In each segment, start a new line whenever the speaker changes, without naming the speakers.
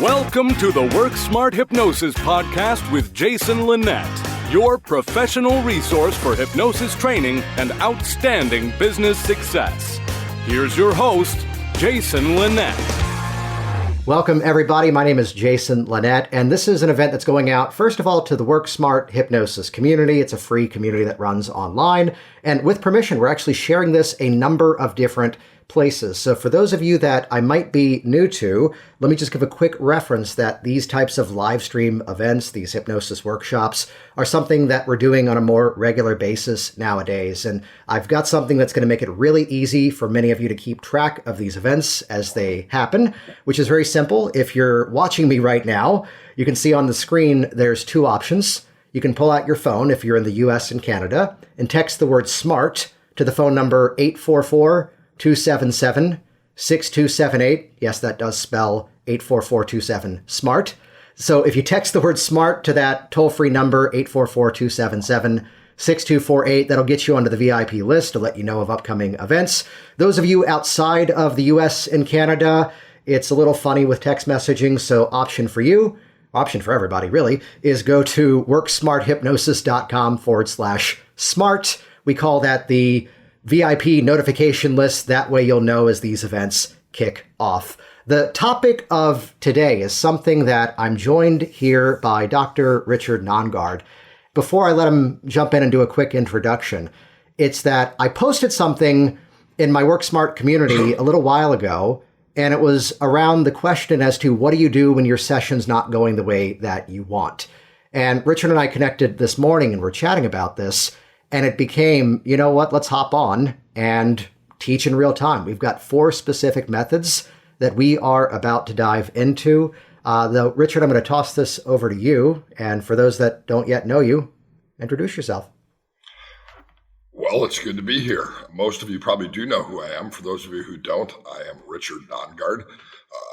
Welcome to the Work Smart Hypnosis podcast with Jason Linett, your professional resource for hypnosis training and outstanding business success. Here's your host, Jason Linett.
Welcome, everybody. My name is Jason Linett, and this is an event that's going out, first of all, to the Work Smart Hypnosis community. It's a free community that runs online, and with permission, we're actually sharing this a number of different places. So for those of you that I might be new to, let me just give a quick reference that these types of live stream events, these hypnosis workshops, are something that we're doing on a more regular basis nowadays. And I've got something that's going to make it really easy for many of you to keep track of these events as they happen, which is very simple. If you're watching me right now, you can see on the screen there's two options. You can pull out your phone if you're in the US and Canada and text the word SMART to the phone number 844-277-6278. Yes, that does spell 844-27-SMART. So if you text the word SMART to that toll-free number, 844-277-6248, that'll get you onto the VIP list to let you know of upcoming events. Those of you outside of the US and Canada, it's a little funny with text messaging, so option for everybody really, is go to worksmarthypnosis.com/smart. We call that the VIP notification list. That way you'll know as these events kick off. The topic of today is something that I'm joined here by Dr. Richard Nongard. Before I let him jump in and do a quick introduction, it's that I posted something in my Work Smart community a little while ago, and it was around the question as to what do you do when your session's not going the way that you want? And Richard and I connected this morning and we're chatting about this. And it became, you know what, let's hop on and teach in real time. We've got 4 specific methods that we are about to dive into. Though, Richard, I'm going to toss this over to you. And for those that don't yet know you, introduce yourself.
Well, it's good to be here. Most of you probably do know who I am. For those of you who don't, I am Richard Nongard.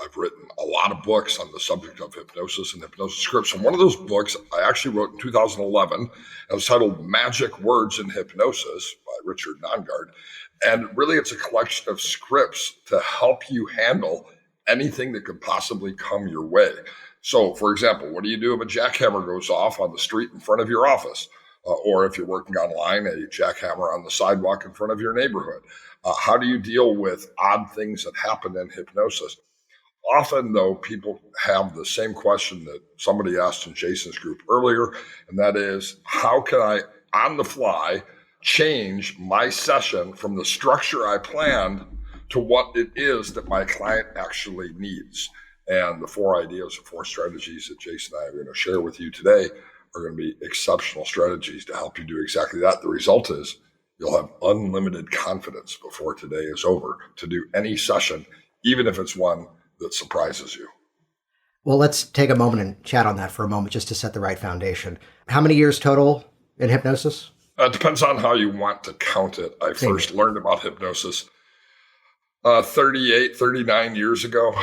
I've written a lot of books on the subject of hypnosis and hypnosis scripts. And one of those books I actually wrote in 2011. It was titled Magic Words in Hypnosis by Richard Nongard. And really, it's a collection of scripts to help you handle anything that could possibly come your way. So, for example, what do you do if a jackhammer goes off on the street in front of your office? Or if you're working online, a jackhammer on the sidewalk in front of your neighborhood? How do you deal with odd things that happen in hypnosis? Often, though, people have the same question that somebody asked in Jason's group earlier, and that is, how can I, on the fly, change my session from the structure I planned to what it is that my client actually needs? And the 4 ideas or 4 strategies that Jason and I are going to share with you today are going to be exceptional strategies to help you do exactly that. The result is you'll have unlimited confidence before today is over to do any session, even if it's one that surprises you.
Well, let's take a moment and chat on that for a moment just to set the right foundation. How many years total in hypnosis?
It depends on how you want to count it. I first learned about hypnosis 39 years ago.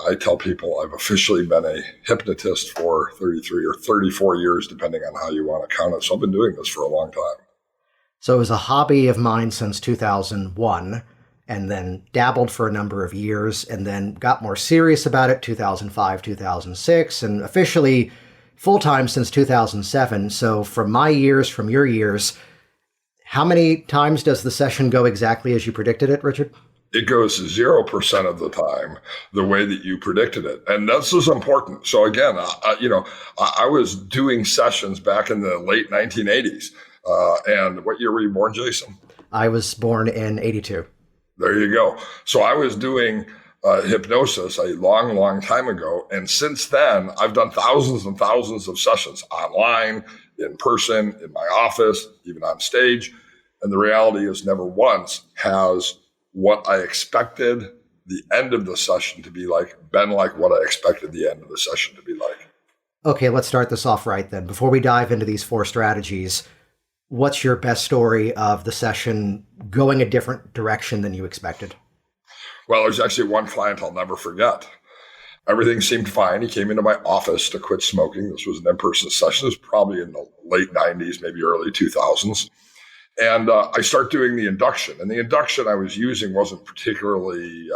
I tell people I've officially been a hypnotist for 33 or 34 years, depending on how you want to count it. So I've been doing this for a long time.
So it was a hobby of mine since 2001. And then dabbled for a number of years and then got more serious about it 2005, 2006, and officially full-time since 2007. So from my years, from your years, how many times does the session go exactly as you predicted it, Richard?
It goes 0% of the time the way that you predicted it. And this is important. So again, I was doing sessions back in the late 1980s. And what year were you born, Jason?
I was born in 82.
There you go. So I was doing hypnosis a long, long time ago. And since then, I've done thousands and thousands of sessions online, in person, in my office, even on stage. And the reality is never once has what I expected the end of the session to be like been like what I expected the end of the session to be like.
Okay, let's start this off right then. Before we dive into these 4 strategies, what's your best story of the session going a different direction than you expected?
Well, there's actually one client I'll never forget. Everything seemed fine. He came into my office to quit smoking. This was an in-person session. It was probably in the late 90s, maybe early 2000s. And I start doing the induction. And the induction I was using wasn't particularly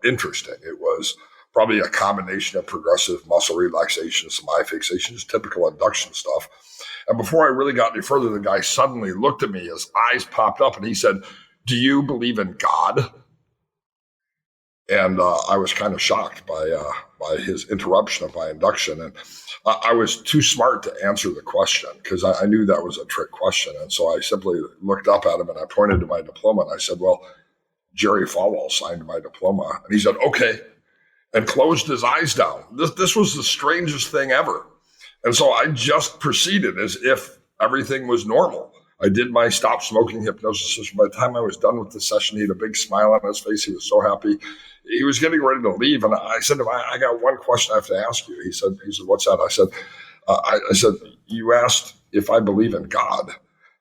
interesting. It was probably a combination of progressive muscle relaxation, some eye fixation, just typical induction stuff. And before I really got any further, the guy suddenly looked at me, his eyes popped up, and he said, "Do you believe in God?" And I was kind of shocked by his interruption of my induction. And I was too smart to answer the question because I knew that was a trick question. And so I simply looked up at him and I pointed to my diploma and I said, "Well, Jerry Falwell signed my diploma." And he said, "Okay," and closed his eyes down. This was the strangest thing ever. And so I just proceeded as if everything was normal. I did my stop smoking hypnosis session. By the time I was done with the session, he had a big smile on his face. He was so happy. He was getting ready to leave. And I said to him, I got one question I have to ask you. He said, "What's that?" I said, "You asked if I believe in God."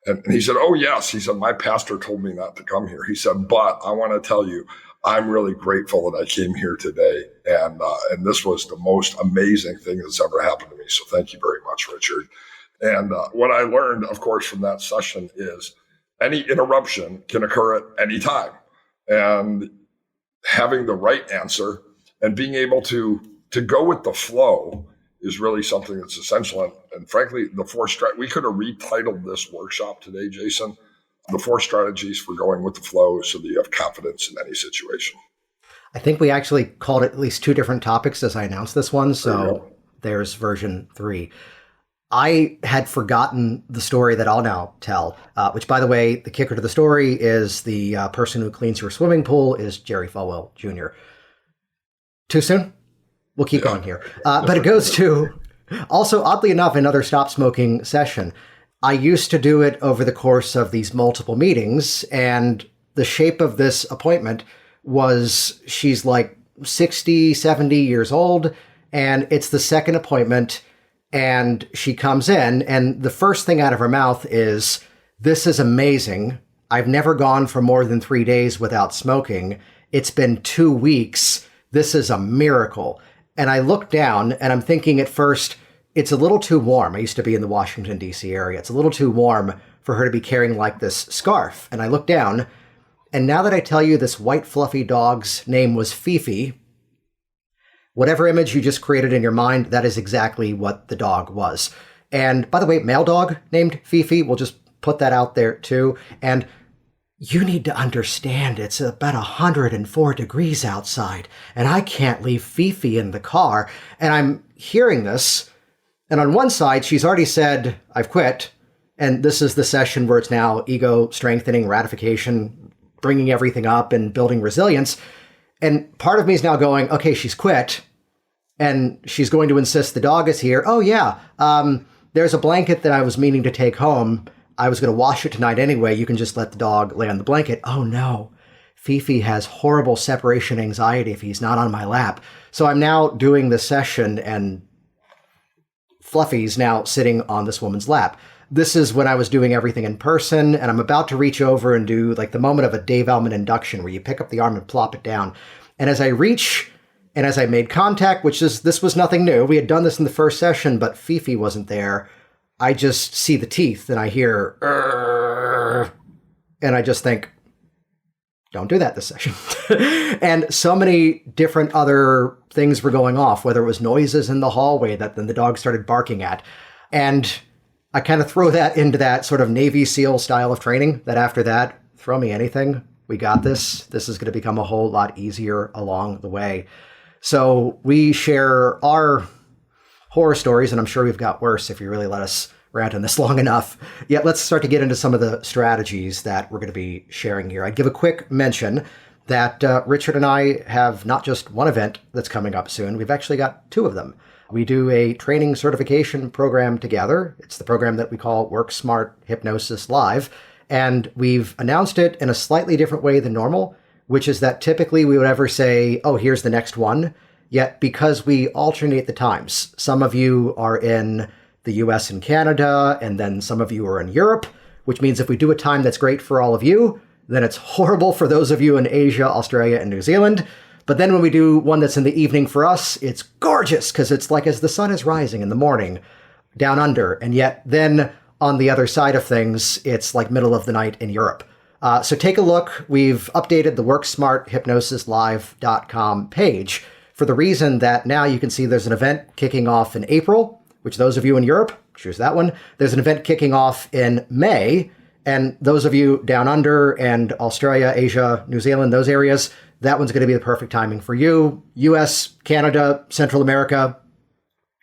And he said, "Oh, yes." He said, "My pastor told me not to come here." He said, "But I want to tell you, I'm really grateful that I came here today. And this was the most amazing thing that's ever happened to me. So thank you very much, Richard." And what I learned, of course, from that session is any interruption can occur at any time. And having the right answer and being able to go with the flow is really something that's essential. And frankly, we could have retitled this workshop today, Jason, the 4 strategies for going with the flow so that you have confidence in any situation.
I think we actually called it at least 2 different topics as I announced this one. So there's version 3. I had forgotten the story that I'll now tell, which, by the way, the kicker to the story is the person who cleans your swimming pool is Jerry Falwell Jr. Too soon? We'll keep going here. But it goes to, also, oddly enough, another stop smoking session. I used to do it over the course of these multiple meetings, and the shape of this appointment was she's like 60, 70 years old, and it's the second appointment. And she comes in, and the first thing out of her mouth is, "This is amazing. I've never gone for more than 3 days without smoking. It's been 2 weeks. This is a miracle." And I look down, and I'm thinking at first, it's a little too warm. I used to be in the Washington, D.C. area. It's a little too warm for her to be carrying like this scarf. And I look down, and now that I tell you this white fluffy dog's name was Fifi, whatever image you just created in your mind, that is exactly what the dog was. And by the way, male dog named Fifi, we'll just put that out there too. And you need to understand it's about 104 degrees outside, and I can't leave Fifi in the car. And I'm hearing this, and on one side, she's already said, "I've quit." And this is the session where it's now ego strengthening, ratification, bringing everything up and building resilience. And part of me is now going, okay, she's quit, and she's going to insist the dog is here. "Oh, yeah, there's a blanket that I was meaning to take home. I was going to wash it tonight anyway. You can just let the dog lay on the blanket." Oh, no. Fifi has horrible separation anxiety if he's not on my lap. So I'm now doing the session, and Fluffy's now sitting on this woman's lap. This is when I was doing everything in person, and I'm about to reach over and do like the moment of a Dave Elman induction where you pick up the arm and plop it down. And as I reach, and as I made contact, this was nothing new. We had done this in the first session, but Fifi wasn't there. I just see the teeth and I hear, "Urgh," and I just think, don't do that this session. And so many different other things were going off, whether it was noises in the hallway that then the dog started barking at. And I kind of throw that into that sort of Navy SEAL style of training, that after that, throw me anything. We got this. This is going to become a whole lot easier along the way. So we share our horror stories, and I'm sure we've got worse if you really let us rant on this long enough. Yet let's start to get into some of the strategies that we're going to be sharing here. I'd give a quick mention that Richard and I have not just one event that's coming up soon. We've actually got 2 of them. We do a training certification program together. It's the program that we call Work Smart Hypnosis Live. And we've announced it in a slightly different way than normal, which is that typically we would ever say, "Oh, here's the next one." Yet because we alternate the times, some of you are in the US and Canada, and then some of you are in Europe, which means if we do a time that's great for all of you, then it's horrible for those of you in Asia, Australia, and New Zealand. But then when we do one that's in the evening for us, it's gorgeous because it's like as the sun is rising in the morning down under. And yet then on the other side of things, it's like middle of the night in Europe. So take a look. We've updated the WorkSmartHypnosisLive.com page for the reason that now you can see there's an event kicking off in April, which those of you in Europe, choose that one. There's an event kicking off in May, and those of you down under and Australia, Asia, New Zealand, those areas, that one's going to be the perfect timing for you. US, Canada, Central America,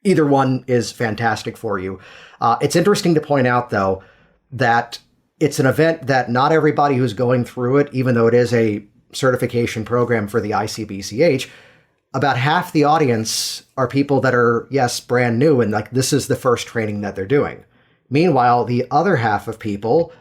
either one is fantastic for you. It's interesting to point out, though, that it's an event that not everybody who's going through it, even though it is a certification program for the ICBCH, about half the audience are people that are, yes, brand new, and like this is the first training that they're doing. Meanwhile, the other half of people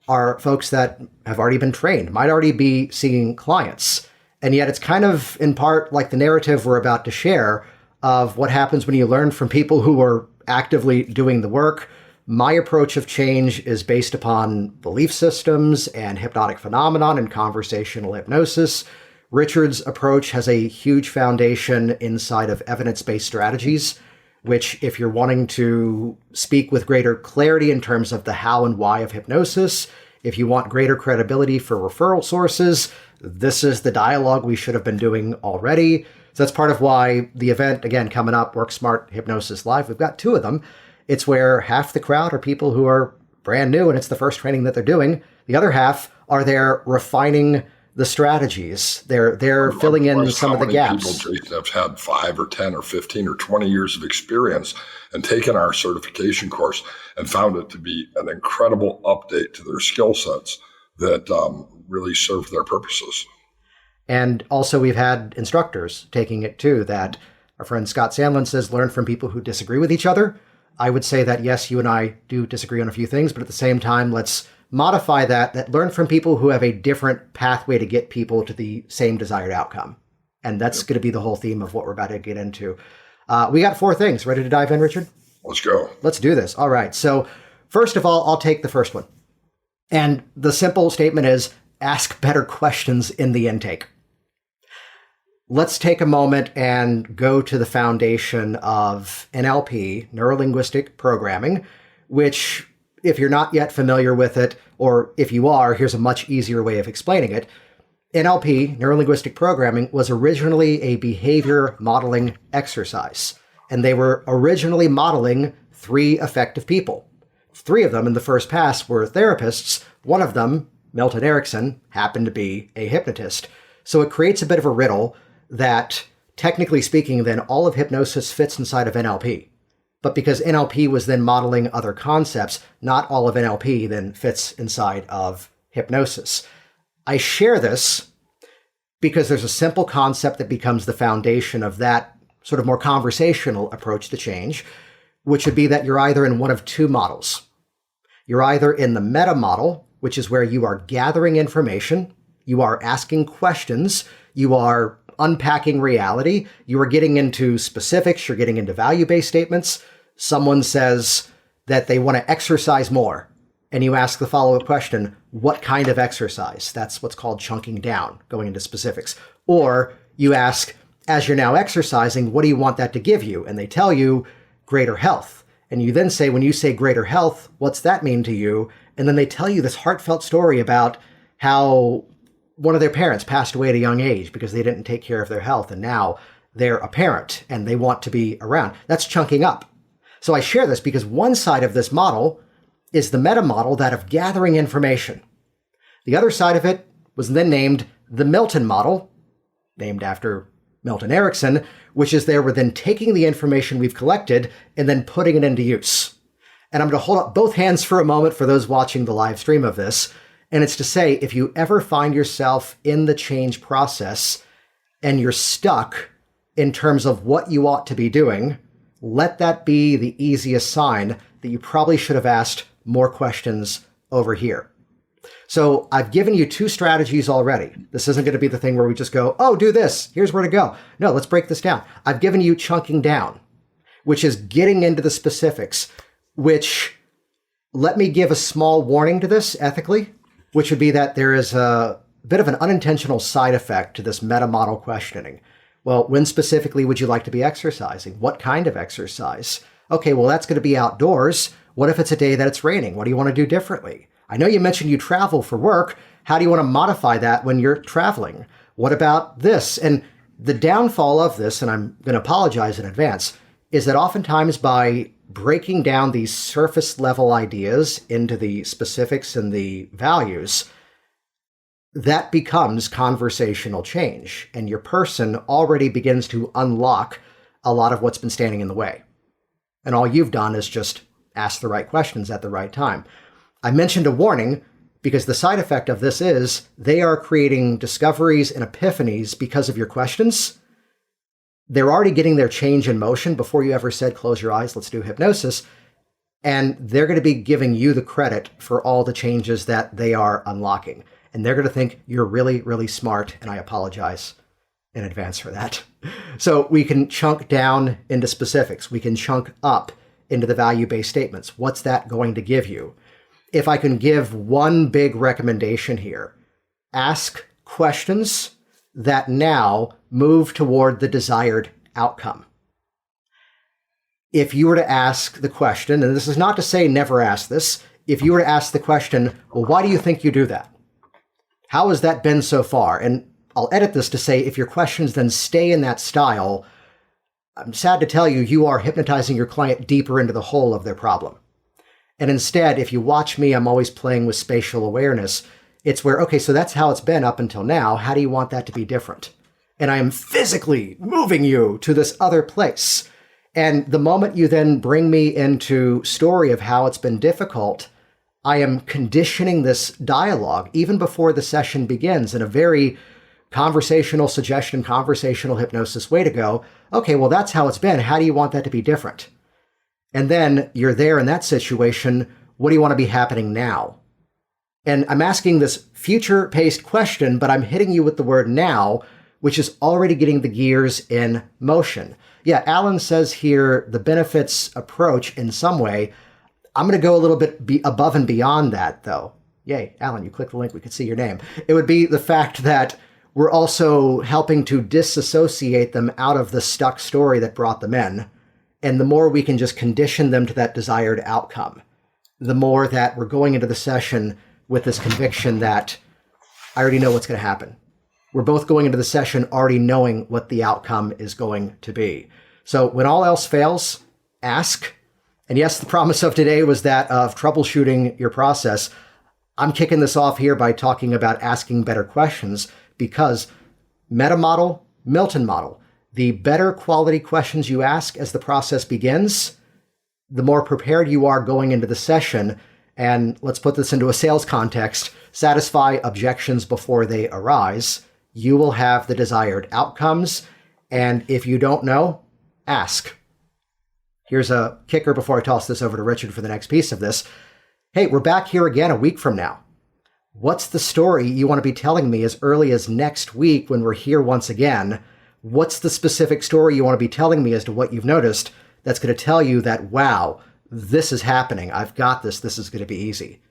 are folks that have already been trained, might already be seeing clients. And yet it's kind of in part like the narrative we're about to share of what happens when you learn from people who are actively doing the work. My approach of change is based upon belief systems and hypnotic phenomenon and conversational hypnosis. Richard's approach has a huge foundation inside of evidence-based strategies, which if you're wanting to speak with greater clarity in terms of the how and why of hypnosis, if you want greater credibility for referral sources, this is the dialogue we should have been doing already. So that's part of why the event, again, coming up, Work Smart Hypnosis Live, we've got 2 of them. It's where half the crowd are people who are brand new and it's the first training that they're doing. The other half are there refining the strategies. They're filling in some of the gaps.
People, Jason, have had 5 or 10 or 15 or 20 years of experience and taken our certification course and found it to be an incredible update to their skill sets that really serve their purposes.
And also we've had instructors taking it too, that our friend Scott Sandlin says, learn from people who disagree with each other. I would say that, yes, you and I do disagree on a few things, but at the same time, let's modify that learn from people who have a different pathway to get people to the same desired outcome. And that's going to be the whole theme of what we're about to get into. We got 4 things. Ready to dive in, Richard?
Let's go.
Let's do this. All right. So first of all, I'll take the first one. And the simple statement is ask better questions in the intake. Let's take a moment and go to the foundation of NLP, Neuro-Linguistic Programming, which, if you're not yet familiar with it, or if you are, here's a much easier way of explaining it. NLP, Neuro-Linguistic Programming, was originally a behavior modeling exercise, and they were originally modeling 3 effective people. 3 of them in the first pass were therapists. One of them, Milton Erickson, happened to be a hypnotist. So it creates a bit of a riddle that, technically speaking, then all of hypnosis fits inside of NLP. But because NLP was then modeling other concepts, not all of NLP then fits inside of hypnosis. I share this because there's a simple concept that becomes the foundation of that sort of more conversational approach to change, which would be that you're either in one of 2 models. You're either in the meta model, which is where you are gathering information, you are asking questions, you are unpacking reality, you are getting into specifics, you're getting into value-based statements. Someone says that they want to exercise more, and you ask the follow-up question, what kind of exercise? That's what's called chunking down, going into specifics. Or you ask, as you're now exercising, what do you want that to give you? And they tell you greater health. And you then say, when you say greater health, what's that mean to you? And then they tell you this heartfelt story about how one of their parents passed away at a young age because they didn't take care of their health, and now they're a parent and they want to be around. That's chunking up. So I share this because one side of this model is the meta model, that of gathering information. The other side of it was then named the Milton model, named after Milton Erickson, which is there we're then taking the information we've collected and then putting it into use. And I'm going to hold up both hands for a moment for those watching the live stream of this. And it's to say, if you ever find yourself in the change process and you're stuck in terms of what you ought to be doing, let that be the easiest sign that you probably should have asked more questions over here. So I've given you 2 strategies already. This isn't going to be the thing where we just go, oh, do this, here's where to go. No, let's break this down. I've given you chunking down, which is getting into the specifics, which, let me give a small warning to this ethically, which would be that there is a bit of an unintentional side effect to this meta model questioning. Well, when specifically would you like to be exercising? What kind of exercise? Okay, well, that's going to be outdoors. What if it's a day that it's raining? What do you want to do differently? I know you mentioned you travel for work. How do you want to modify that when you're traveling? What about this? And The downfall of this, and I'm going to apologize in advance, is that oftentimes by breaking down these surface level ideas into the specifics and the values, that becomes conversational change, and your person already begins to unlock a lot of what's been standing in the way. And all you've done is just ask the right questions at the right time. I mentioned a warning because the side effect of this is they are creating discoveries and epiphanies because of your questions. They're already getting their change in motion before you ever said, close your eyes, let's do hypnosis. And they're going to be giving you the credit for all the changes that they are unlocking. And they're going to think you're really, really smart. And I apologize in advance for that. So we can chunk down into specifics. We can chunk up into the value-based statements. What's that going to give you? If I can give one big recommendation here, ask questions that now move toward the desired outcome. If you were to ask the question, and this is not to say never ask this, if you were to ask the question, well, why do you think you do that? How has that been so far? And I'll edit this to say, if your questions then stay in that style, I'm sad to tell you, you are hypnotizing your client deeper into the hole of their problem. And instead, if you watch me, I'm always playing with spatial awareness. It's where, okay, so that's how it's been up until now. How do you want that to be different? And I am physically moving you to this other place. And the moment you then bring me into story of how it's been difficult, I am conditioning this dialogue even before the session begins in a very conversational suggestion, conversational hypnosis way to go. Okay, well, that's how it's been. How do you want that to be different? And then you're there in that situation. What do you want to be happening now? And I'm asking this future-paced question, but I'm hitting you with the word now, which is already getting the gears in motion. Yeah, Alan says here the benefits approach in some way. I'm going to go a little bit above and beyond that, though. Yay, Alan, you click the link, we can see your name. It would be the fact that we're also helping to disassociate them out of the stuck story that brought them in. And the more we can just condition them to that desired outcome, the more that we're going into the session with this conviction that I already know what's going to happen. We're both going into the session already knowing what the outcome is going to be. So when all else fails, ask. And yes, the promise of today was that of troubleshooting your process. I'm kicking this off here by talking about asking better questions because meta model, Milton model, the better quality questions you ask as the process begins, the more prepared you are going into the session. And let's put this into a sales context, satisfy objections before they arise. You will have the desired outcomes. And if you don't know, ask. Here's a kicker before I toss this over to Richard for the next piece of this. Hey, we're back here again a week from now. What's the story you want to be telling me as early as next week when we're here once again? What's the specific story you want to be telling me as to what you've noticed that's going to tell you that, wow, this is happening. I've got this. This is going to be easy.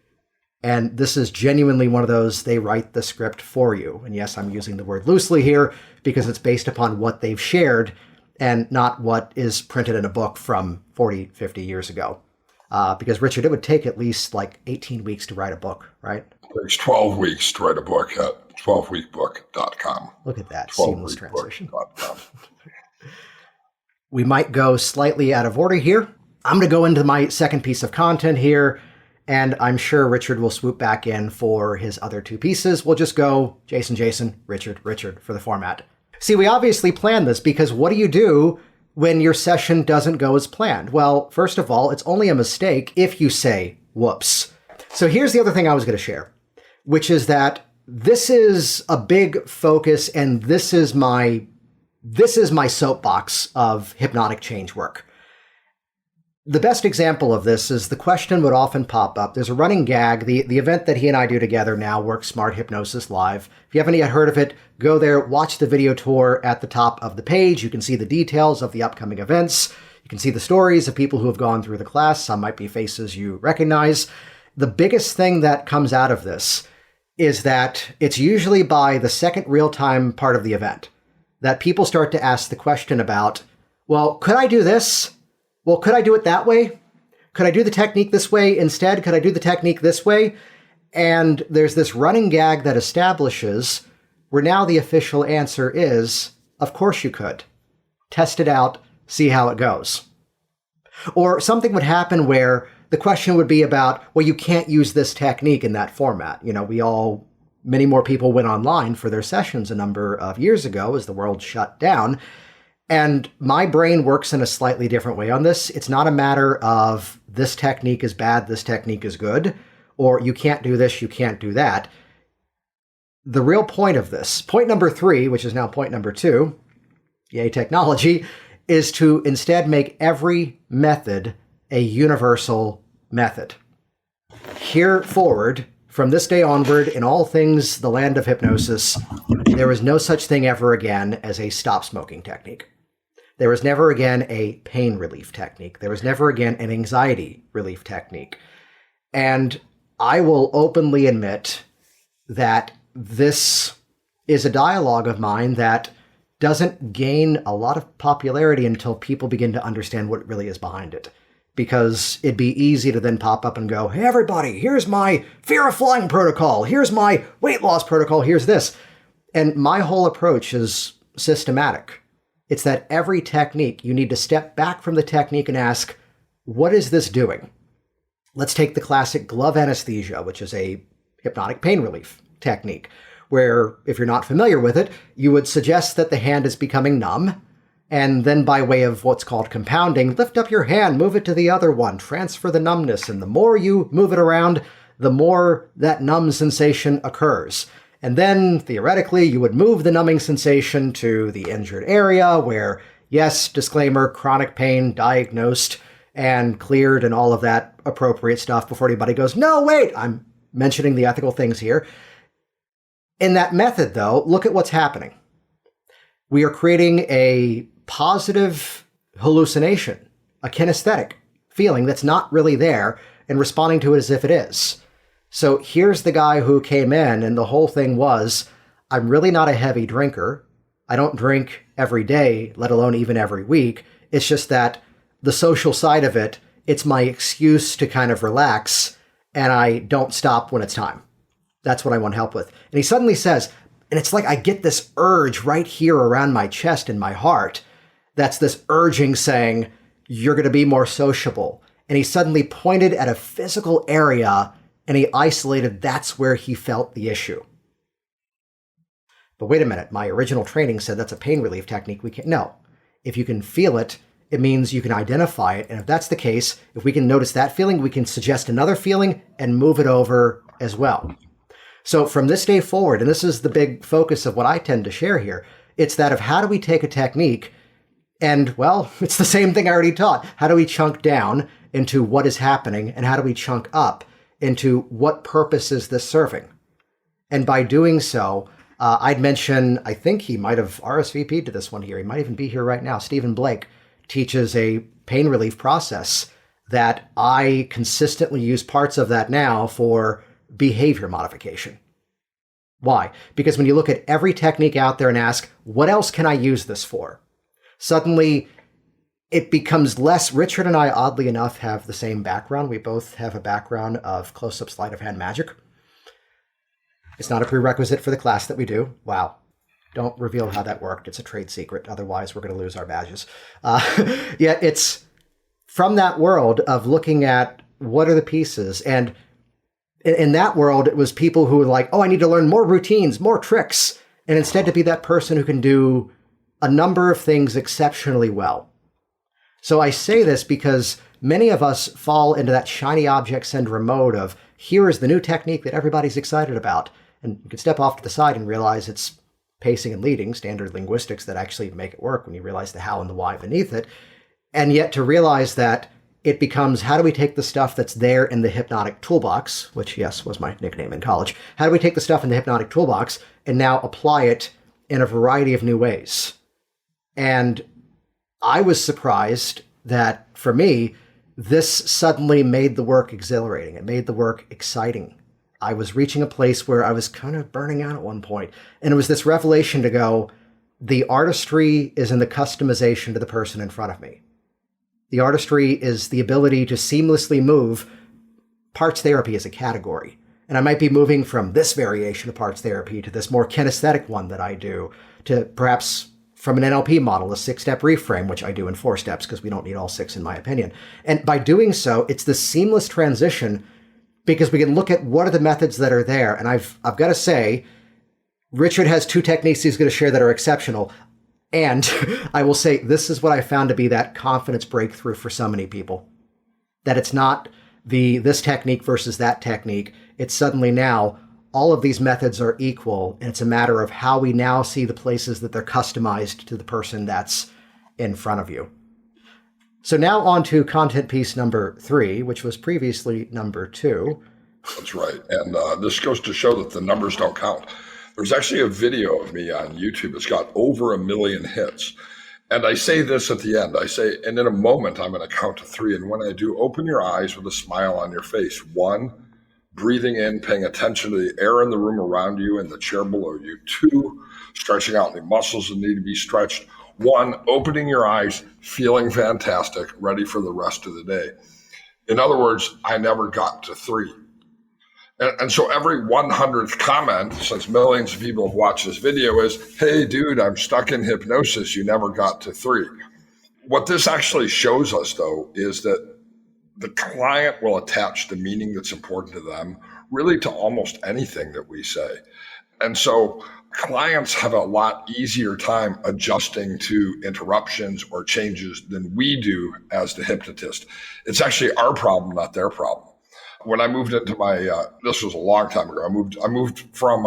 And this is genuinely one of those, they write the script for you. And yes, I'm using the word loosely here because it's based upon what they've shared and not what is printed in a book from 40, 50 years ago. Because, Richard, it would take at least like 18 weeks to write a book, right?
It takes 12 weeks to write a book at 12weekbook.com.
Look at that seamless transition.
.com.
We might go slightly out of order here. I'm going to go into my second piece of content here, and I'm sure Richard will swoop back in for his other two pieces. We'll just go Jason, Richard for the format. See, we obviously planned this because what do you do when your session doesn't go as planned? Well, first of all, it's only a mistake if you say, whoops. So here's the other thing I was going to share, which is that this is a big focus and this is my soapbox of hypnotic change work. The best example of this is the question would often pop up. There's a running gag. The event that he and I do together now, Work Smart Hypnosis Live. If you haven't yet heard of it, go there, watch the video tour at the top of the page. You can see the details of the upcoming events. You can see the stories of people who have gone through the class. Some might be faces you recognize. The biggest thing that comes out of this is that it's usually by the second real-time part of the event that people start to ask the question about, well, could I do this? Well, could I do it that way? Could I do the technique this way instead? Could I do the technique this way? And there's this running gag that establishes where now the official answer is Of course you could. Test it out, see how it goes. Or something would happen where the question would be about, well, you can't use this technique in that format. Many more people went online for their sessions a number of years ago as the world shut down. And my brain works in a slightly different way on this. It's not a matter of this technique is bad, this technique is good, or you can't do this, you can't do that. The real point of this, point number 3, which is now point number 2, yay technology, is to instead make every method a universal method. Here forward, from this day onward, in all things the land of hypnosis, there is no such thing ever again as a stop smoking technique. There was never again a pain relief technique. There was never again an anxiety relief technique. And I will openly admit that this is a dialogue of mine that doesn't gain a lot of popularity until people begin to understand what really is behind it. Because it'd be easy to then pop up and go, hey, everybody, here's my fear of flying protocol. Here's my weight loss protocol. Here's this. And my whole approach is systematic. It's that every technique, you need to step back from the technique and ask, what is this doing? Let's take the classic glove anesthesia, which is a hypnotic pain relief technique, where if you're not familiar with it, you would suggest that the hand is becoming numb. And then by way of what's called compounding, lift up your hand, move it to the other one, transfer the numbness. And the more you move it around, the more that numb sensation occurs. And then, theoretically, you would move the numbing sensation to the injured area where, yes, disclaimer, chronic pain diagnosed and cleared and all of that appropriate stuff before anybody goes, no, wait, I'm mentioning the ethical things here. In that method, though, look at what's happening. We are creating a positive hallucination, a kinesthetic feeling that's not really there, and responding to it as if it is. So here's the guy who came in, and the whole thing was, I'm really not a heavy drinker. I don't drink every day, let alone even every week. It's just that the social side of it, it's my excuse to kind of relax, and I don't stop when it's time. That's what I want help with. And he suddenly says, and it's like I get this urge right here around my chest and my heart. That's this urging saying, you're going to be more sociable. And he suddenly pointed at a physical area and he isolated that's where he felt the issue. But wait a minute, my original training said that's a pain relief technique. We can't. No. If you can feel it, it means you can identify it. And if that's the case, if we can notice that feeling, we can suggest another feeling and move it over as well. So from this day forward, and this is the big focus of what I tend to share here, it's that of how do we take a technique and, well, it's the same thing I already taught. How do we chunk down into what is happening and how do we chunk up into what purpose is this serving? And by doing so, I'd mention, I think he might have RSVP'd to this one here. He might even be here right now. Stephen Blake teaches a pain relief process that I consistently use parts of that now for behavior modification. Why? Because when you look at every technique out there and ask, what else can I use this for? Suddenly, it becomes less. Richard and I, oddly enough, have the same background. We both have a background of close-up sleight of hand magic. It's not a prerequisite for the class that we do. Wow. Don't reveal how that worked. It's a trade secret. Otherwise, we're going to lose our badges. Yet it's from that world of looking at what are the pieces. And in that world, it was people who were like, oh, I need to learn more routines, more tricks. And instead to be that person who can do a number of things exceptionally well. So I say this because many of us fall into that shiny object syndrome mode of, here is the new technique that everybody's excited about. And you can step off to the side and realize it's pacing and leading, standard linguistics that actually make it work when you realize the how and the why beneath it. And yet to realize that it becomes, how do we take the stuff that's there in the hypnotic toolbox, which, yes, was my nickname in college. How do we take the stuff in the hypnotic toolbox and now apply it in a variety of new ways? And I was surprised that, for me, this suddenly made the work exhilarating. It made the work exciting. I was reaching a place where I was kind of burning out at one point. And it was this revelation to go, the artistry is in the customization to the person in front of me. The artistry is the ability to seamlessly move. Parts therapy as a category. And I might be moving from this variation of parts therapy to this more kinesthetic one that I do, to perhaps from an NLP model, a 6-step reframe, which I do in 4 steps because we don't need all 6 in my opinion. And by doing so, it's the seamless transition because we can look at what are the methods that are there. And I've got to say, Richard has 2 techniques he's going to share that are exceptional. And I will say, this is what I found to be that confidence breakthrough for so many people. That it's not this technique versus that technique. It's suddenly now all of these methods are equal, and it's a matter of how we now see the places that they're customized to the person that's in front of you. So now on to content piece number 3, which was previously number 2.
That's right. And this goes to show that the numbers don't count. There's actually a video of me on YouTube. It's got over 1 million hits. And I say this at the end. I say, and in a moment, I'm going to count to 3. And when I do, open your eyes with a smile on your face. 1, breathing in, paying attention to the air in the room around you and the chair below you. 2, stretching out the muscles that need to be stretched. 1, opening your eyes, feeling fantastic, ready for the rest of the day. In other words, I never got to 3. And so every 100th comment, since millions of people have watched this video, is, hey, dude, I'm stuck in hypnosis. You never got to 3. What this actually shows us, though, is that the client will attach the meaning that's important to them really to almost anything that we say. And so clients have a lot easier time adjusting to interruptions or changes than we do as the hypnotist. It's actually our problem, not their problem. When I moved into my, this was a long time ago, I moved from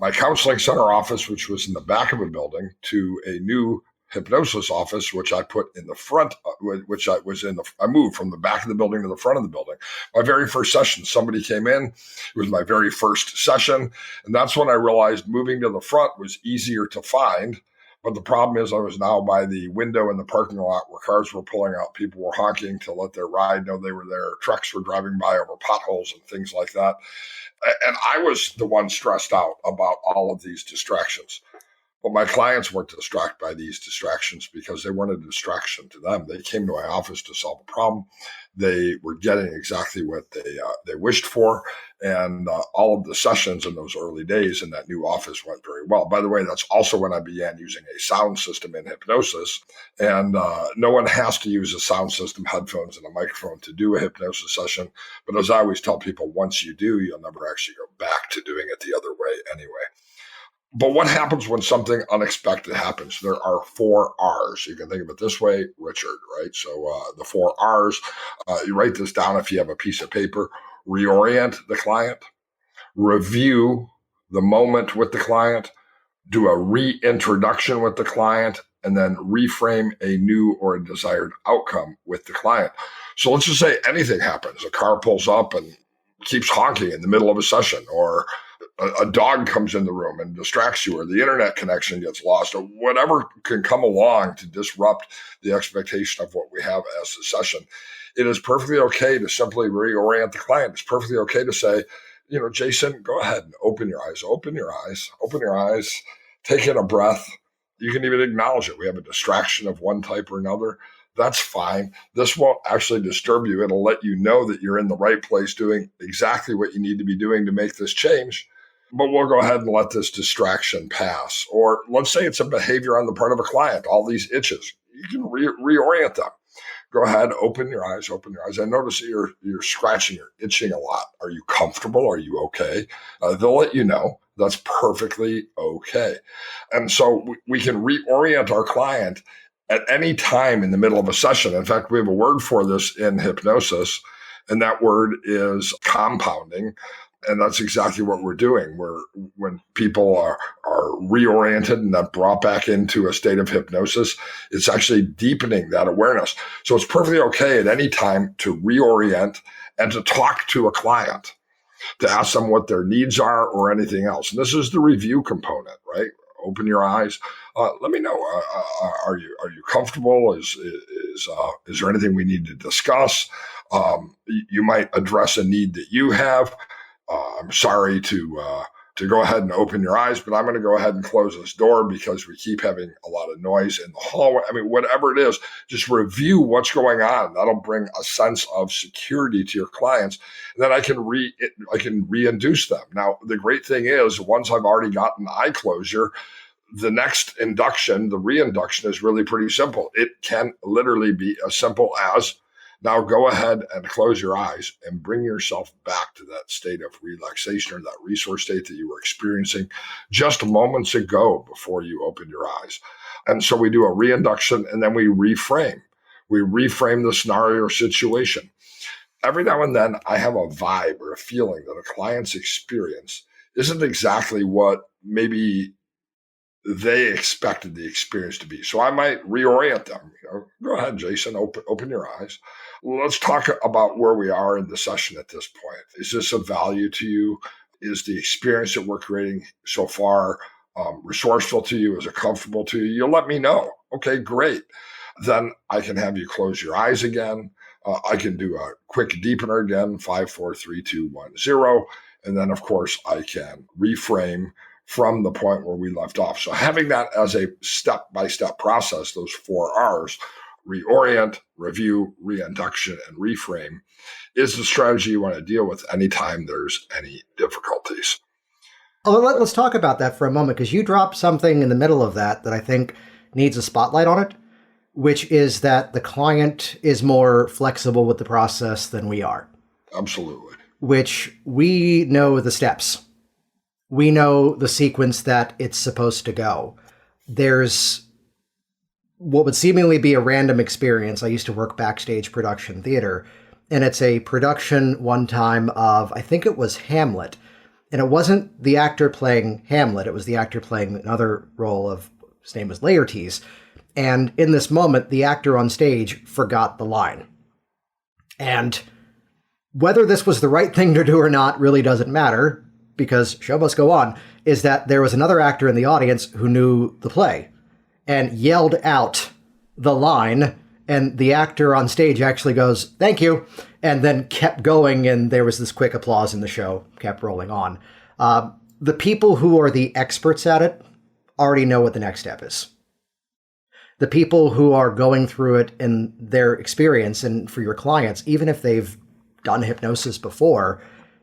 my counseling center office, which was in the back of a building, to a new hypnosis office, which I put in the front, I moved from the back of the building to the front of the building. My very first session, somebody came in, it was my very first session. And that's when I realized moving to the front was easier to find. But the problem is I was now by the window in the parking lot where cars were pulling out, people were honking to let their ride know they were there, trucks were driving by over potholes and things like that. And I was the one stressed out about all of these distractions. But my clients weren't distracted by these distractions because they weren't a distraction to them. They came to my office to solve a problem. They were getting exactly what they wished for. And all of the sessions in those early days in that new office went very well. By the way, that's also when I began using a sound system in hypnosis. And no one has to use a sound system, headphones, and a microphone to do a hypnosis session. But as I always tell people, once you do, you'll never actually go back to doing it the other way anyway. But what happens when something unexpected happens? There are 4 R's. You can think of it this way, Richard, right? So the 4 R's, you write this down if you have a piece of paper. Reorient the client, review the moment with the client, do a reintroduction with the client, and then reframe a new or a desired outcome with the client. So let's just say anything happens. A car pulls up and keeps honking in the middle of a session, or a dog comes in the room and distracts you, or the internet connection gets lost, or whatever can come along to disrupt the expectation of what we have as a session. It is perfectly okay to simply reorient the client. It's perfectly okay to say, Jason, go ahead and open your eyes, take in a breath. You can even acknowledge it. We have a distraction of one type or another. That's fine. This won't actually disturb you. It'll let you know that you're in the right place doing exactly what you need to be doing to make this change. But we'll go ahead and let this distraction pass. Or let's say it's a behavior on the part of a client, all these itches. You can reorient them. Go ahead, open your eyes. I notice that you're scratching, you're itching a lot. Are you comfortable? Are you okay? They'll let you know. That's perfectly okay. And so we can reorient our client at any time in the middle of a session. In fact, we have a word for this in hypnosis, and that word is compounding. And that's exactly what we're doing. When people are reoriented and then brought back into a state of hypnosis, it's actually deepening that awareness. So it's perfectly okay at any time to reorient and to talk to a client, to ask them what their needs are or anything else. And this is the review component, right? Open your eyes. Let me know. Are you comfortable? Is there anything we need to discuss? You might address a need that you have. I'm sorry to go ahead and open your eyes, but I'm going to go ahead and close this door because we keep having a lot of noise in the hallway. I mean, whatever it is, just review what's going on. That'll bring a sense of security to your clients. And then I can reinduce them. Now, the great thing is once I've already gotten eye closure, the next induction, the reinduction, is really pretty simple. It can literally be as simple as, now go ahead and close your eyes and bring yourself back to that state of relaxation or that resource state that you were experiencing just moments ago before you opened your eyes. And so we do a reinduction, and then we reframe. We reframe the scenario or situation. Every now and then I have a vibe or a feeling that a client's experience isn't exactly what maybe they expected the experience to be. So I might reorient them. Go ahead, Jason, open your eyes. Let's talk about where we are in the session at this point. Is this of value to you? Is the experience that we're creating so far resourceful to you? Is it comfortable to you? You'll let me know. Okay, great. Then I can have you close your eyes again. I can do a quick deepener again, 5, 4, 3, 2, 1, 0. And then, of course, I can reframe from the point where we left off. So having that as a step-by-step process, those 4 R's, reorient, review, reinduction, and reframe, is the strategy you want to deal with anytime there's any difficulties.
Oh, let's talk about that for a moment, because you dropped something in the middle of that I think needs a spotlight on it, which is that the client is more flexible with the process than we are.
Absolutely.
Which we know the steps. We know the sequence that it's supposed to go. There's what would seemingly be a random experience. I used to work backstage production theater, and it's a production one time of, I think it was Hamlet. And it wasn't the actor playing Hamlet. It was the actor playing another role of, his name was Laertes. And in this moment, the actor on stage forgot the line. And whether this was the right thing to do or not really doesn't matter, because show must go on, is that there was another actor in the audience who knew the play and yelled out the line, and the actor on stage actually goes, "Thank you," and then kept going, and there was this quick applause, and the show kept rolling on. The people who are the experts at it already know what the next step is. The people who are going through it in their experience, and for your clients, even if they've done hypnosis before,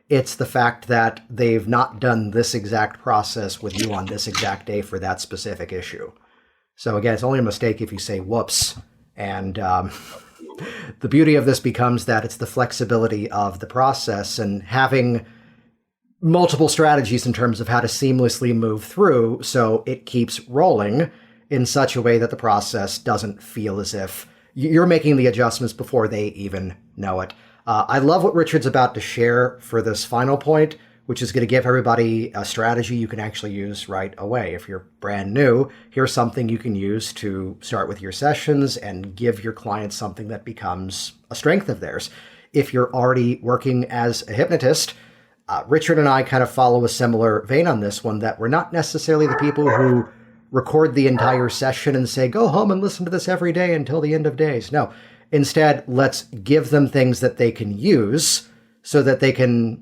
it's the fact that they've not done this exact process with you on this exact day for that specific issue. So again, it's only a mistake if you say whoops. And the beauty of this becomes that it's the flexibility of the process and having multiple strategies in terms of how to seamlessly move through so it keeps rolling in such a way that the process doesn't feel as if you're making the adjustments before they even know it. I love what Richard's about to share for this final point, which is going to give everybody a strategy you can actually use right away. If you're brand new, here's something you can use to start with your sessions and give your clients something that becomes a strength of theirs. If you're already working as a hypnotist, Richard and I kind of follow a similar vein on this one, that we're not necessarily the people who record the entire session and say, go home and listen to this every day until the end of days. No. Instead, let's give them things that they can use so that they can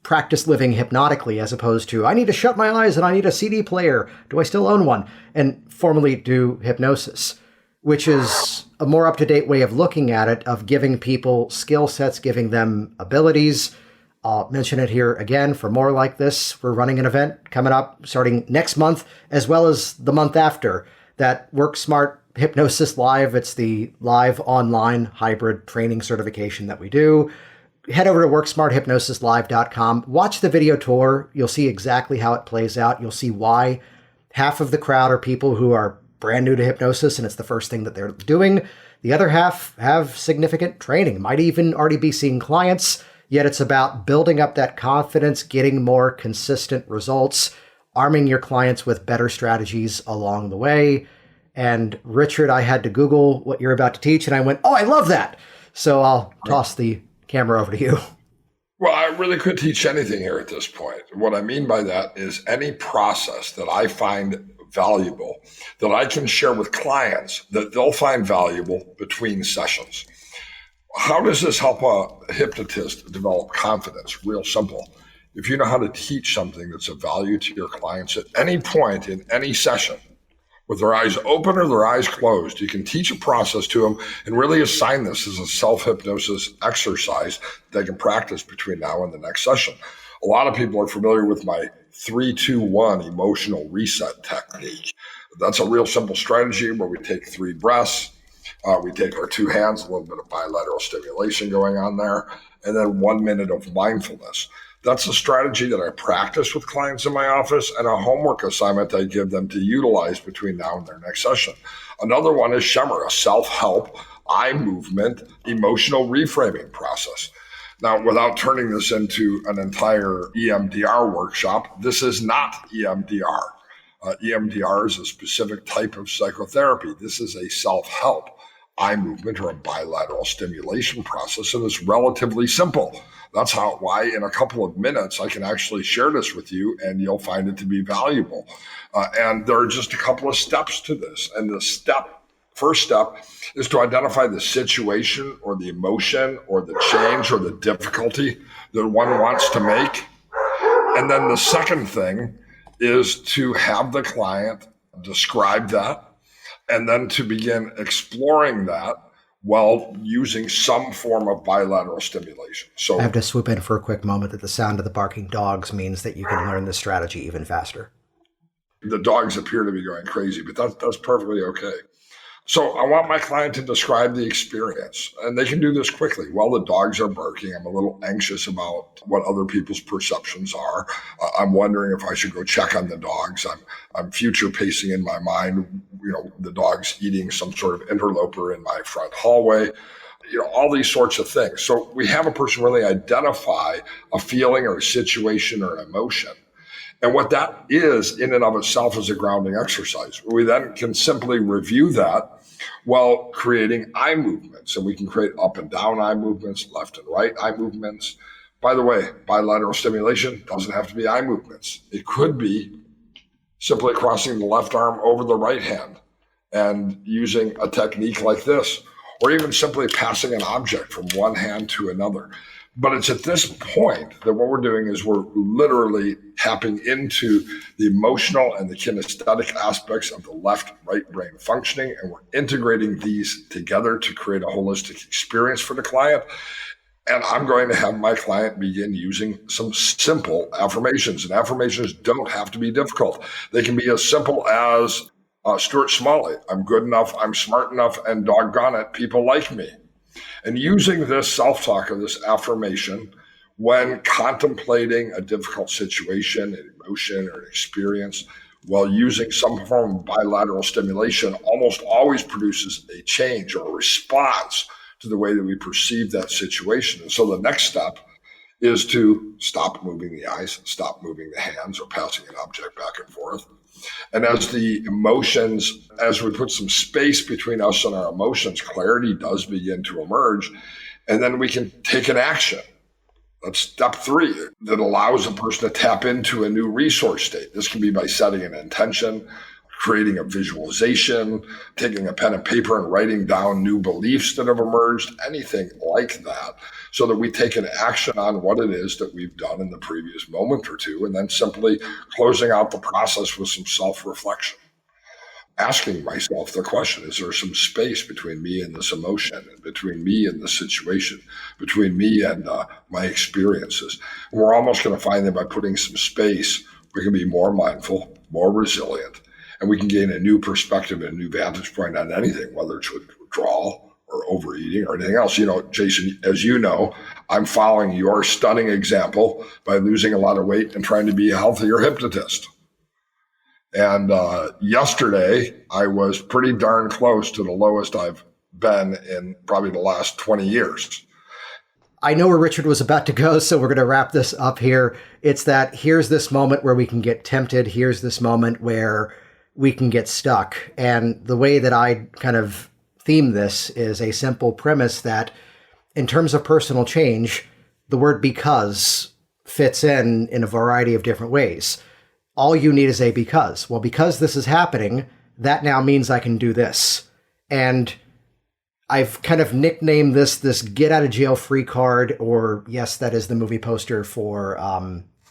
practice living hypnotically, as opposed to, I need to shut my eyes and I need a CD player. Do I still own one? And formally do hypnosis, which is a more up-to-date way of looking at it, of giving people skill sets, giving them abilities. I'll mention it here again for more like this. We're running an event coming up starting next month, as well as the month after, that Work Smart Hypnosis Live. It's the live online hybrid training certification that we do. Head over to WorkSmartHypnosisLive.com. Watch the video tour. You'll see exactly how it plays out. You'll see why half of the crowd are people who are brand new to hypnosis and it's the first thing that they're doing. The other half have significant training, might even already be seeing clients, yet it's about building up that confidence, getting more consistent results, arming your clients with better strategies along the way. And Richard, I had to Google what you're about to teach, and I went, oh, I love that. So I'll toss the camera over to you.
Well, I really could teach anything here at this point. What I mean by that is any process that I find valuable, that I can share with clients, that they'll find valuable between sessions. How does this help a hypnotist develop confidence? Real simple. If you know how to teach something that's of value to your clients at any point in any session, with their eyes open or their eyes closed, you can teach a process to them and really assign this as a self-hypnosis exercise they can practice between now and the next session. A lot of people are familiar with my 3-2-1 emotional reset technique. That's a real simple strategy where we take 3 breaths. We take our 2 hands, a little bit of bilateral stimulation going on there, and then 1 minute of mindfulness. That's a strategy that I practice with clients in my office and a homework assignment I give them to utilize between now and their next session. Another one is Shimmer, a self-help, eye movement, emotional reframing process. Now, without turning this into an entire EMDR workshop, this is not EMDR. EMDR is a specific type of psychotherapy. This is a self-help eye movement or a bilateral stimulation process, and it's relatively simple. That's why in a couple of minutes I can actually share this with you and you'll find it to be valuable. And there are just a couple of steps to this. And the first step is to identify the situation or the emotion or the change or the difficulty that one wants to make. And then the second thing is to have the client describe that and then to begin exploring that while using some form of bilateral stimulation. So
I have to swoop in for a quick moment that the sound of the barking dogs means that you can learn this strategy even faster.
The dogs appear to be going crazy, but that's perfectly okay. So I want my client to describe the experience, and they can do this quickly. While the dogs are barking, I'm a little anxious about what other people's perceptions are. I'm wondering if I should go check on the dogs. I'm future pacing in my mind, the dog's eating some sort of interloper in my front hallway, all these sorts of things. So we have a person really identify a feeling or a situation or an emotion. And what that is in and of itself is a grounding exercise. We then can simply review that while creating eye movements. And we can create up and down eye movements, left and right eye movements. By the way, bilateral stimulation doesn't have to be eye movements. It could be simply crossing the left arm over the right hand and using a technique like this, or even simply passing an object from one hand to another. But it's at this point that what we're doing is we're literally tapping into the emotional and the kinesthetic aspects of the left-right brain functioning, and we're integrating these together to create a holistic experience for the client. And I'm going to have my client begin using some simple affirmations. And affirmations don't have to be difficult. They can be as simple as Stuart Smalley, I'm good enough, I'm smart enough, and doggone it, people like me. And using this self-talk or this affirmation when contemplating a difficult situation, an emotion, or an experience, while using some form of bilateral stimulation, almost always produces a change or a response to the way that we perceive that situation. And so the next step is to stop moving the eyes, stop moving the hands, or passing an object back and forth. And as the emotions, as we put some space between us and our emotions, clarity does begin to emerge. And then we can take an action. That's step 3 that allows a person to tap into a new resource state. This can be by setting an intention, creating a visualization, taking a pen and paper and writing down new beliefs that have emerged, anything like that, so that we take an action on what it is that we've done in the previous moment or two, and then simply closing out the process with some self-reflection. Asking myself the question, is there some space between me and this emotion, and between me and the situation, between me and my experiences? And we're almost going to find that by putting some space, we can be more mindful, more resilient, and we can gain a new perspective and a new vantage point on anything, whether it's withdrawal or overeating or anything else. Jason, as you know, I'm following your stunning example by losing a lot of weight and trying to be a healthier hypnotist. And yesterday, I was pretty darn close to the lowest I've been in probably the last 20 years.
I know where Richard was about to go, so we're going to wrap this up here. It's that here's this moment where we can get tempted. Here's this moment where we can get stuck. And the way that I kind of theme this is a simple premise that in terms of personal change, the word because fits in a variety of different ways. All you need is a because. Well, because this is happening, that now means I can do this. And I've kind of nicknamed this get out of jail free card, or yes, that is the movie poster for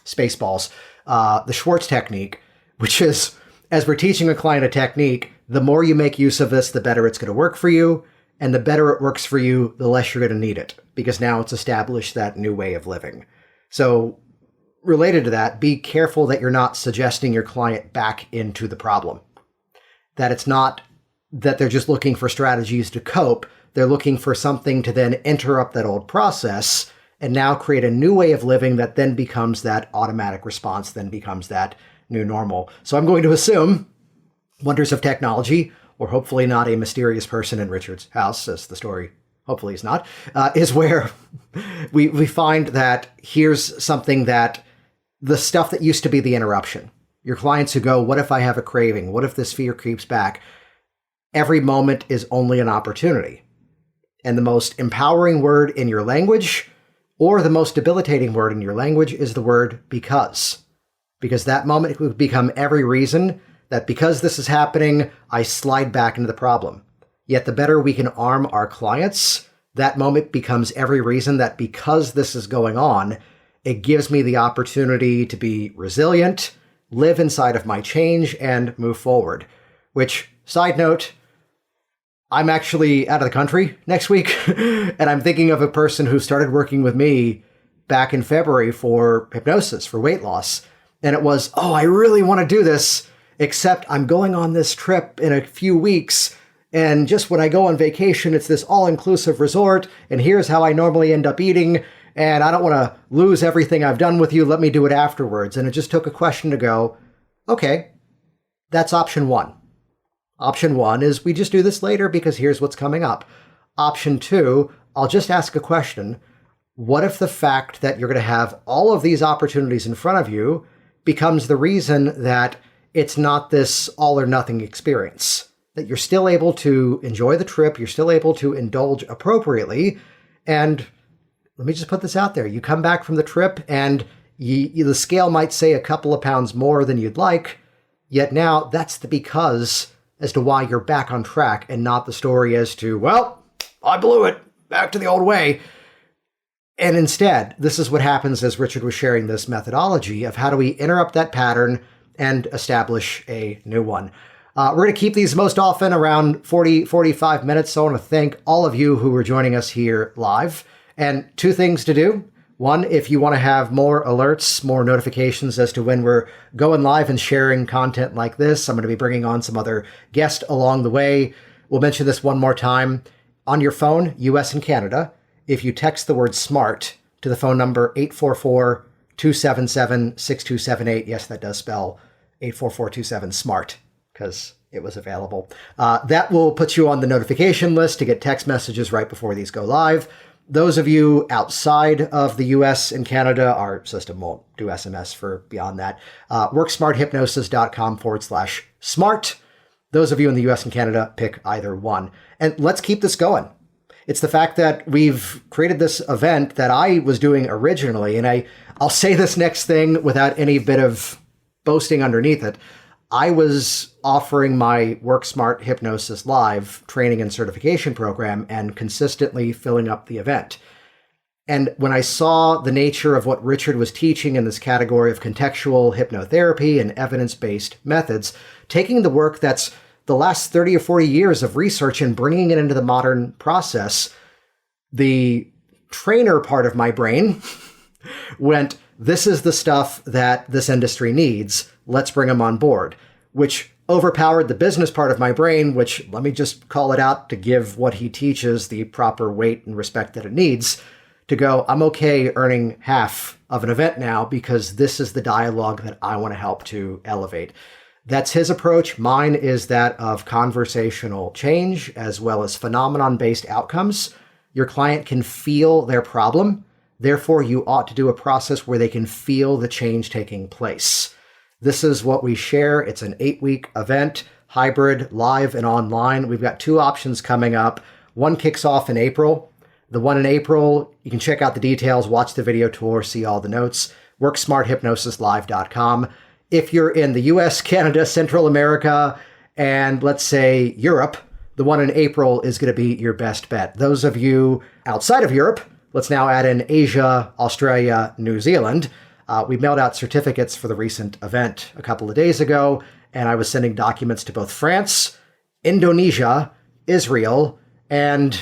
Spaceballs, the Schwartz technique, which is, as we're teaching a client a technique, the more you make use of this, the better it's going to work for you. And the better it works for you, the less you're going to need it, because now it's established that new way of living. So related to that, be careful that you're not suggesting your client back into the problem. That it's not that they're just looking for strategies to cope. They're looking for something to then interrupt that old process and now create a new way of living that then becomes that automatic response, then becomes that new normal. So I'm going to assume wonders of technology, or hopefully not a mysterious person in Richard's house, as the story hopefully is not, is where we find that here's something that the stuff that used to be the interruption. Your clients who go, what if I have a craving? What if this fear creeps back? Every moment is only an opportunity. And the most empowering word in your language, or the most debilitating word in your language, is the word because. Because that moment would become every reason that because this is happening, I slide back into the problem. Yet the better we can arm our clients, that moment becomes every reason that because this is going on, it gives me the opportunity to be resilient, live inside of my change, and move forward. Which, side note, I'm actually out of the country next week, and I'm thinking of a person who started working with me back in February for hypnosis, for weight loss. And it was, oh, I really want to do this, except I'm going on this trip in a few weeks, and just when I go on vacation, it's this all-inclusive resort, and here's how I normally end up eating, and I don't want to lose everything I've done with you, let me do it afterwards. And it just took a question to go, okay, that's option one. Option one is we just do this later because here's what's coming up. Option two, I'll just ask a question. What if the fact that you're going to have all of these opportunities in front of you becomes the reason that it's not this all or nothing experience? That you're still able to enjoy the trip, you're still able to indulge appropriately. And let me just put this out there. You come back from the trip and the scale might say a couple of pounds more than you'd like, yet now that's the because as to why you're back on track and not the story as to, well, I blew it, back to the old way. And instead, this is what happens as Richard was sharing this methodology of how do we interrupt that pattern and establish a new one. We're going to keep these most often around 45 minutes. So I want to thank all of you who are joining us here live. And two things to do. One, if you want to have more alerts, more notifications as to when we're going live and sharing content like this, I'm going to be bringing on some other guests along the way. We'll mention this one more time. On your phone, US and Canada, if you text the word SMART to the phone number 844-277-6278, yes, that does spell 84427-SMART because it was available. That will put you on the notification list to get text messages right before these go live. Those of you outside of the US and Canada, our system won't do SMS for beyond that. WorkSmartHypnosis.com/smart. Those of you in the US and Canada, pick either one. And let's keep this going. It's the fact that we've created this event that I was doing originally, and I'll say this next thing without any bit of boasting underneath it. I was offering my Work Smart Hypnosis Live training and certification program and consistently filling up the event. And when I saw the nature of what Richard was teaching in this category of contextual hypnotherapy and evidence-based methods, taking the work that's the last 30 or 40 years of research and bringing it into the modern process, the trainer part of my brain went, this is the stuff that this industry needs. Let's bring them on board, which overpowered the business part of my brain, which, let me just call it out to give what he teaches the proper weight and respect that it needs, to go, I'm okay earning half of an event now because this is the dialogue that I want to help to elevate. That's his approach. Mine is that of conversational change as well as phenomenon-based outcomes. Your client can feel their problem. Therefore, you ought to do a process where they can feel the change taking place. This is what we share. It's an 8-week event, hybrid, live, and online. We've got two options coming up. One kicks off in April. The one in April, you can check out the details, watch the video tour, see all the notes, WorkSmartHypnosisLive.com. If you're in the US, Canada, Central America, and let's say Europe, the one in April is going to be your best bet. Those of you outside of Europe, let's now add in Asia, Australia, New Zealand. We mailed out certificates for the recent event a couple of days ago, and I was sending documents to both France, Indonesia, Israel, and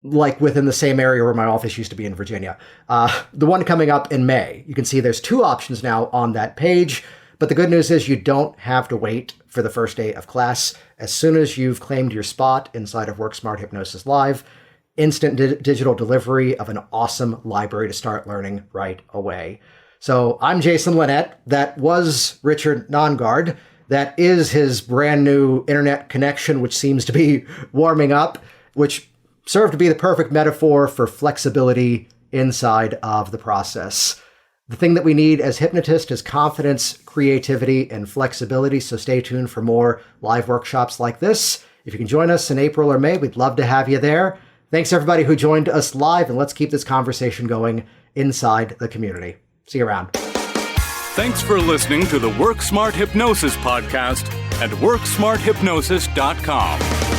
like within the same area where my office used to be in Virginia. The one coming up in May. You can see there's 2 options now on that page, but the good news is you don't have to wait for the first day of class. As soon as you've claimed your spot inside of WorkSmart Hypnosis Live, instant digital delivery of an awesome library to start learning right away. So I'm Jason Linett. That was Richard Nongard. That is his brand new internet connection, which seems to be warming up, which served to be the perfect metaphor for flexibility inside of the process. The thing that we need as hypnotists is confidence, creativity, and flexibility. So stay tuned for more live workshops like this. If you can join us in April or May, we'd love to have you there. Thanks everybody who joined us live, and let's keep this conversation going inside the community. See you around.
Thanks for listening to the WorkSmart Hypnosis podcast at WorkSmartHypnosis.com.